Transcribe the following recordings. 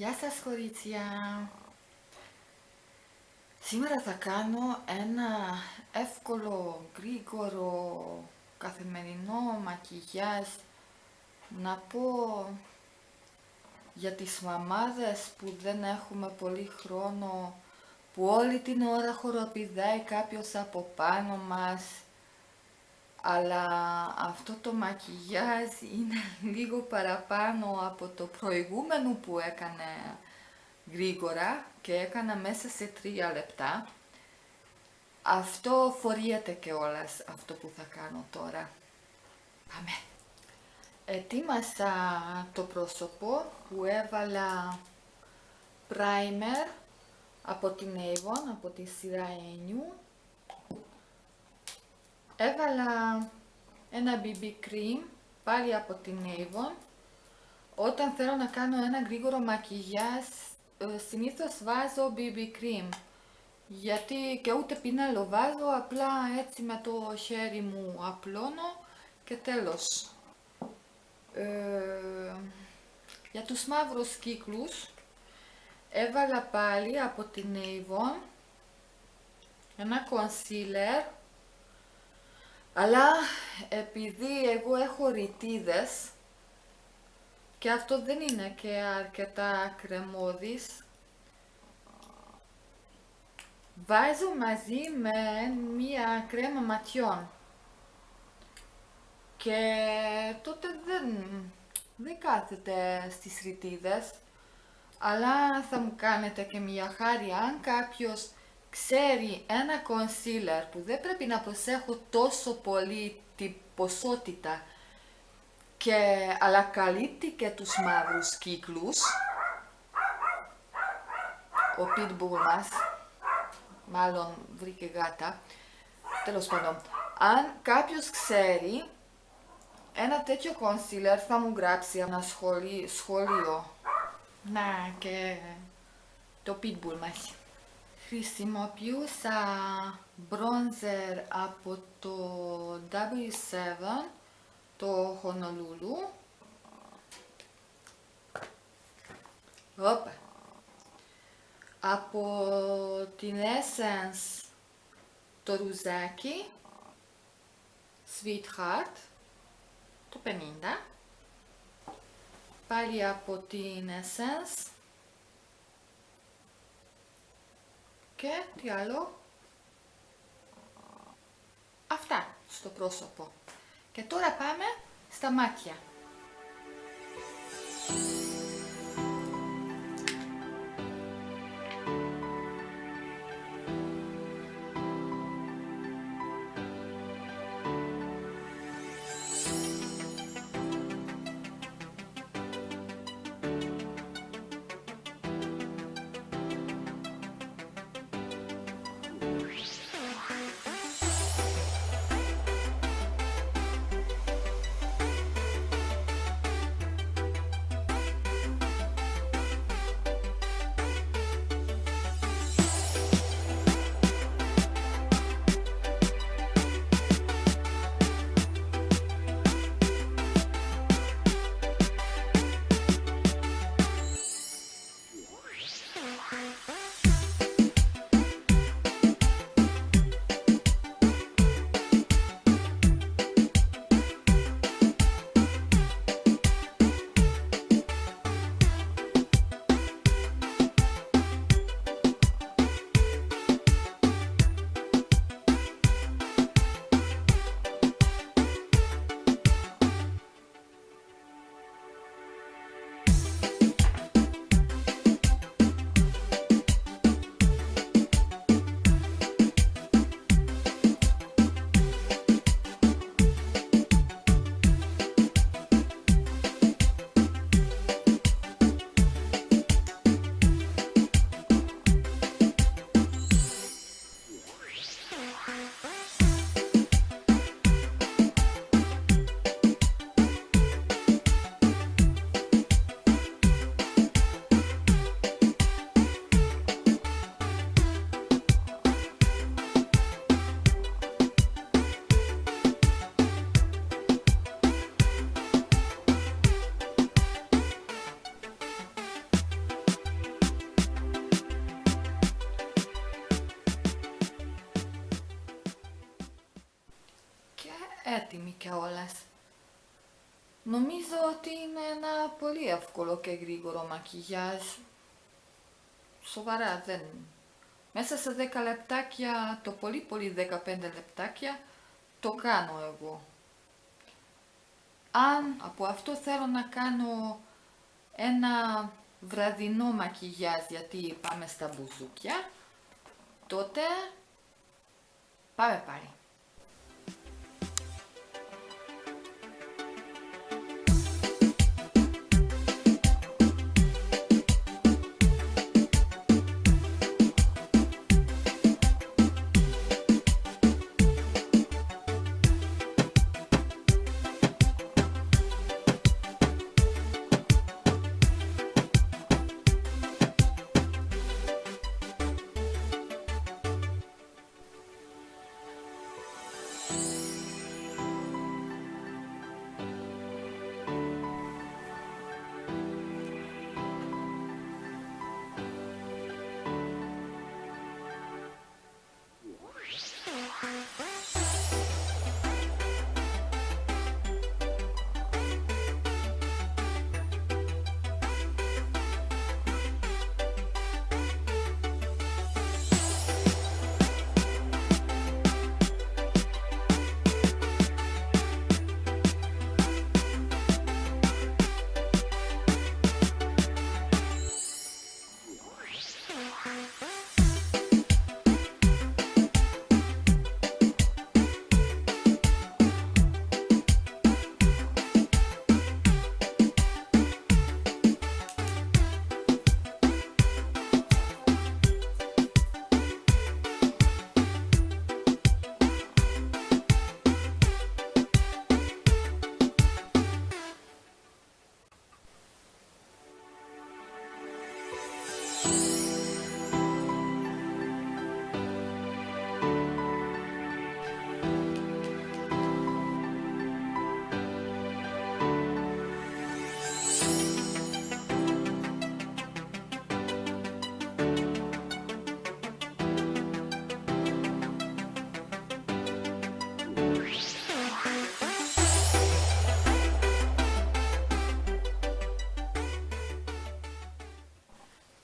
Γεια σας κορίτσια! Σήμερα θα κάνω ένα εύκολο, γρήγορο, καθημερινό μακιγιάζ. Να πω για τις μαμάδες που δεν έχουμε πολύ χρόνο, που όλη την ώρα χοροπηδάει κάποιος από πάνω μας. Αλλά αυτό το μακιγιάζ είναι λίγο παραπάνω από το προηγούμενο που έκανε γρήγορα και έκανα μέσα σε 3 λεπτά. Αυτό φοριέται κιόλας αυτό που θα κάνω τώρα. Πάμε! Ετοίμασα το πρόσωπο που έβαλα primer από την Avon, από τη σειρά Ennio. Έβαλα ένα BB cream, πάλι από την Avon. Όταν θέλω να κάνω ένα γρήγορο μακιγιάζ, συνήθως βάζω BB cream. Γιατί και ούτε πινέλο βάζω, απλά έτσι με το χέρι μου απλώνω και τέλος. Για τους μαύρους κύκλους έβαλα πάλι από την Avon ένα concealer. Αλλά επειδή εγώ έχω ρητίδες και αυτό δεν είναι και αρκετά κρεμώδης, βάζω μαζί με μία κρέμα ματιών και τότε δεν κάθεται στις ρητίδες, αλλά θα μου κάνετε και μία χάρη αν κάποιος ξέρει ένα concealer που δεν πρέπει να προσέχω τόσο πολύ την ποσότητα αλλά καλύπτει και τους μαύρους κύκλους. Ο Pitbull μας μάλλον βρήκε γάτα. Τέλος πάντων, αν κάποιος ξέρει ένα τέτοιο concealer θα μου γράψει ένα σχόλιο. Να, και το Pitbull μας. Χρησιμοποιούσα bronzer από το W7, το Honolulu. Οπα. Από την Essence το ρουζάκι, Sweetheart, το 50. Πάλι από την Essence. Και τι άλλο? Αυτά στο πρόσωπο. Και τώρα πάμε στα μάτια. έτοιμη κιόλας. Νομίζω ότι είναι ένα πολύ εύκολο και γρήγορο μακιγιάζ. Σοβαρά δεν... Μέσα σε 10 λεπτάκια, το πολύ 15 λεπτάκια, το κάνω εγώ. Αν από αυτό θέλω να κάνω ένα βραδινό μακιγιάζ, γιατί πάμε στα μπουζούκια, τότε πάμε πάλι.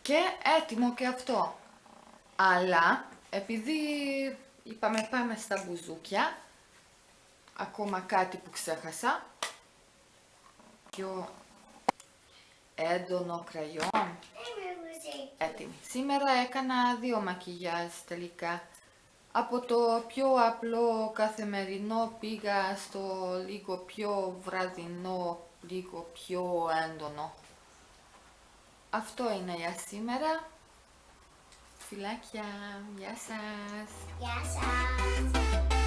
Και έτοιμο και αυτό. Αλλά επειδή είπαμε πάμε στα μπουζούκια, ακόμα κάτι που ξέχασα, πιο έντονο κραγιόν. Έτοιμη. Σήμερα έκανα 2 μακιγιάζ τελικά. Από το πιο απλό καθημερινό πήγα στο λίγο πιο βραδινό, λίγο πιο έντονο. Αυτό είναι για σήμερα. Φιλάκια, γεια σας! Γεια σας!